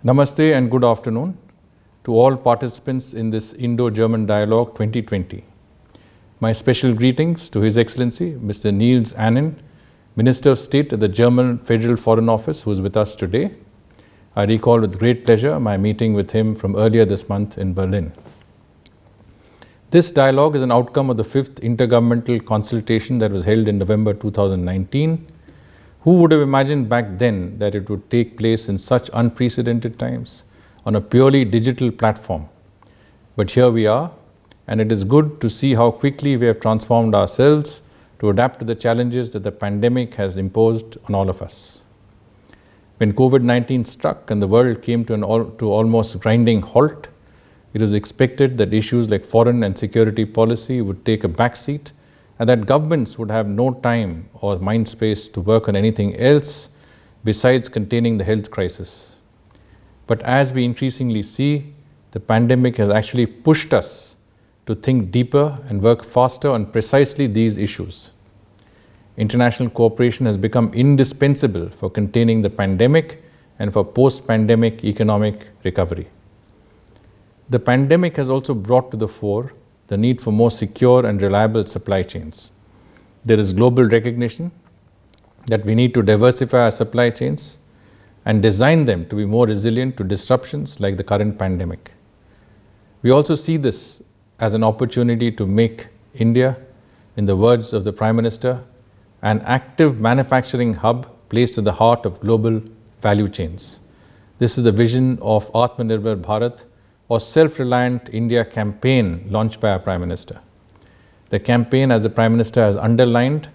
Namaste and good afternoon to all participants in this Indo-German Dialogue 2020. My special greetings to His Excellency Mr. Niels Annen, Minister of State at the German Federal Foreign Office, who is with us today. I recall with great pleasure my meeting with him from earlier this month in Berlin. This dialogue is an outcome of the 5th intergovernmental consultation that was held in November 2019. Who would have imagined back then that it would take place in such unprecedented times on a purely digital platform? But here we are, and it is good to see how quickly we have transformed ourselves to adapt to the challenges that the pandemic has imposed on all of us. When COVID-19 struck and the world came to almost grinding halt, it was expected that issues like foreign and security policy would take a backseat and that governments would have no time or mind space to work on anything else besides containing the health crisis. But as we increasingly see, the pandemic has actually pushed us to think deeper and work faster on precisely these issues. International cooperation has become indispensable for containing the pandemic and for post-pandemic economic recovery. The pandemic has also brought to the fore the need for more secure and reliable supply chains. There is global recognition that we need to diversify our supply chains and design them to be more resilient to disruptions like the current pandemic. We also see this as an opportunity to make India, in the words of the Prime Minister, an active manufacturing hub placed at the heart of global value chains. This is the vision of Atmanirbhar Bharat, or Self-Reliant India campaign launched by our Prime Minister. The campaign, as the Prime Minister has underlined,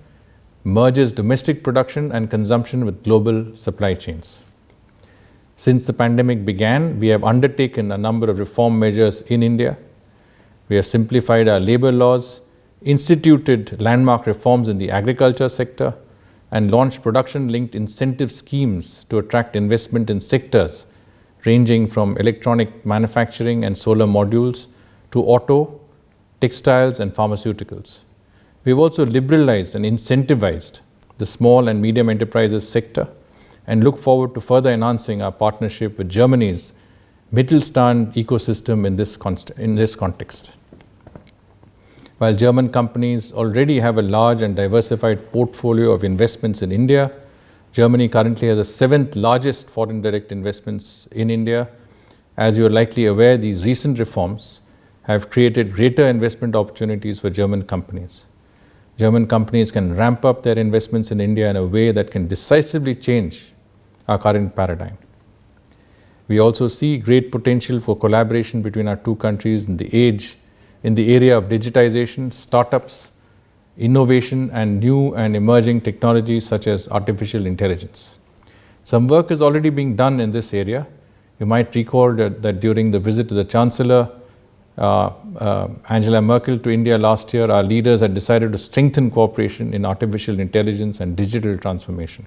merges domestic production and consumption with global supply chains. Since the pandemic began, we have undertaken a number of reform measures in India. We have simplified our labor laws, instituted landmark reforms in the agriculture sector, and launched production-linked incentive schemes to attract investment in sectors ranging from electronic manufacturing and solar modules to auto, textiles and pharmaceuticals. We have also liberalized and incentivized the small and medium enterprises sector and look forward to further enhancing our partnership with Germany's Mittelstand ecosystem in this context. While German companies already have a large and diversified portfolio of investments in India, Germany currently has the 7th largest foreign direct investments in India. As you are likely aware, these recent reforms have created greater investment opportunities for German companies. German companies can ramp up their investments in India in a way that can decisively change our current paradigm. We also see great potential for collaboration between our two countries in the area of digitization, startups, innovation and new and emerging technologies such as artificial intelligence. Some work is already being done in this area. You might recall that during the visit of the Chancellor Angela Merkel to India last year, our leaders had decided to strengthen cooperation in artificial intelligence and digital transformation.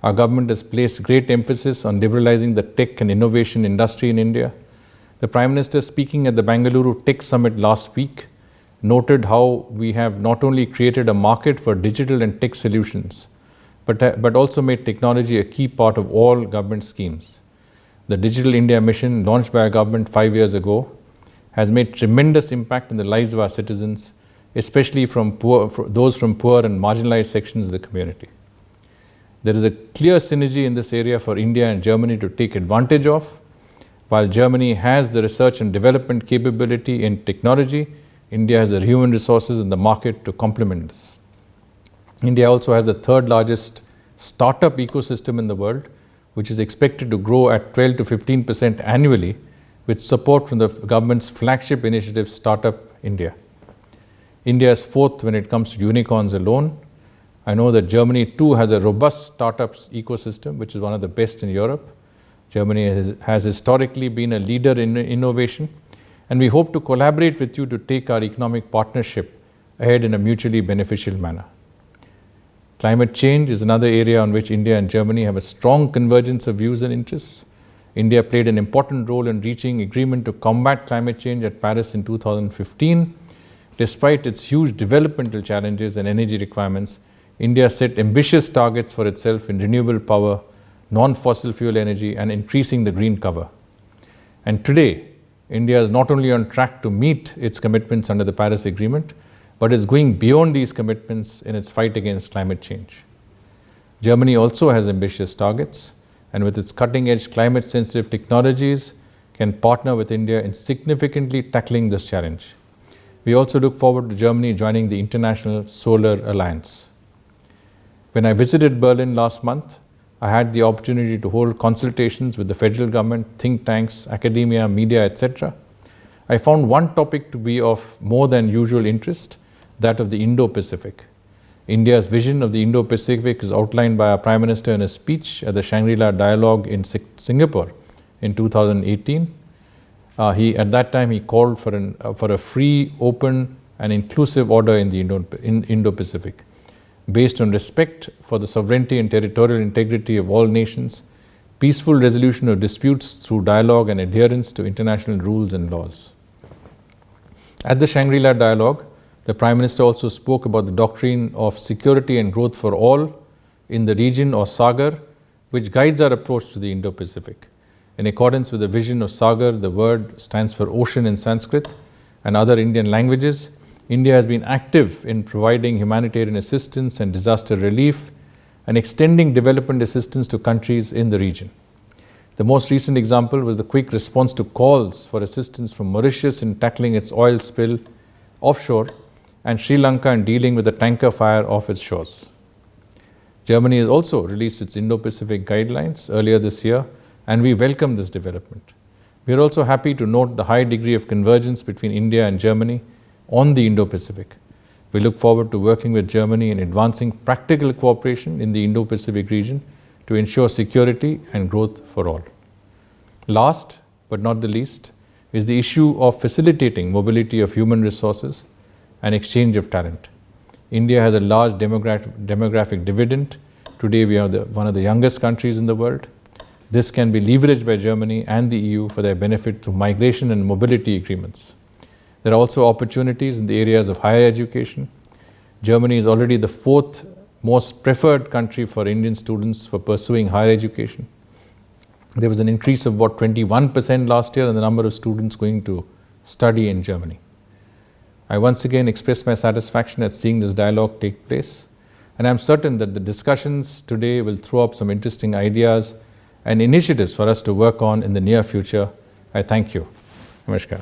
Our government has placed great emphasis on liberalizing the tech and innovation industry in India. The Prime Minister, speaking at the Bengaluru Tech Summit last week, noted how we have not only created a market for digital and tech solutions, but also made technology a key part of all government schemes. The Digital India mission, launched by our government 5 years ago, has made tremendous impact in the lives of our citizens, especially those from poor and marginalized sections of the community. There is a clear synergy in this area for India and Germany to take advantage of. While Germany has the research and development capability in technology, India has the human resources in the market to complement this. India also has the 3rd largest startup ecosystem in the world, which is expected to grow at 12 to 15% annually with support from the government's flagship initiative, Startup India. India is 4th when it comes to unicorns alone. I know that Germany too has a robust startups ecosystem, which is one of the best in Europe. Germany has historically been a leader in innovation, and we hope to collaborate with you to take our economic partnership ahead in a mutually beneficial manner. Climate change is another area on which India and Germany have a strong convergence of views and interests. India played an important role in reaching agreement to combat climate change at Paris in 2015. Despite its huge developmental challenges and energy requirements, India set ambitious targets for itself in renewable power, non-fossil fuel energy, and increasing the green cover. And today, India is not only on track to meet its commitments under the Paris Agreement, but is going beyond these commitments in its fight against climate change. Germany also has ambitious targets, and with its cutting-edge climate-sensitive technologies, can partner with India in significantly tackling this challenge. We also look forward to Germany joining the International Solar Alliance. When I visited Berlin last month, I had the opportunity to hold consultations with the federal government, think tanks, academia, media, etc. I found one topic to be of more than usual interest, that of the Indo-Pacific. India's vision of the Indo-Pacific is outlined by our Prime Minister in a speech at the Shangri-La Dialogue in Singapore in 2018. At that time, he called for a free, open, and inclusive order in the Indo-Pacific, based on respect for the sovereignty and territorial integrity of all nations, peaceful resolution of disputes through dialogue, and adherence to international rules and laws. At the Shangri-La Dialogue, the Prime Minister also spoke about the doctrine of security and growth for all in the region, or SAGAR, which guides our approach to the Indo-Pacific. In accordance with the vision of SAGAR, the word stands for ocean in Sanskrit and other Indian languages. India has been active in providing humanitarian assistance and disaster relief and extending development assistance to countries in the region. The most recent example was the quick response to calls for assistance from Mauritius in tackling its oil spill offshore, and Sri Lanka in dealing with the tanker fire off its shores. Germany has also released its Indo-Pacific guidelines earlier this year, and we welcome this development. We are also happy to note the high degree of convergence between India and Germany on the Indo-Pacific. We look forward to working with Germany in advancing practical cooperation in the Indo-Pacific region to ensure security and growth for all. Last but not the least is the issue of facilitating mobility of human resources and exchange of talent. India has a large demographic dividend. Today we are one of the youngest countries in the world. This can be leveraged by Germany and the EU for their benefit through migration and mobility agreements. There are also opportunities in the areas of higher education. Germany is already the fourth most preferred country for Indian students for pursuing higher education. There was an increase of about 21% last year in the number of students going to study in Germany. I once again express my satisfaction at seeing this dialogue take place, and I am certain that the discussions today will throw up some interesting ideas and initiatives for us to work on in the near future. I thank you. Namaskar.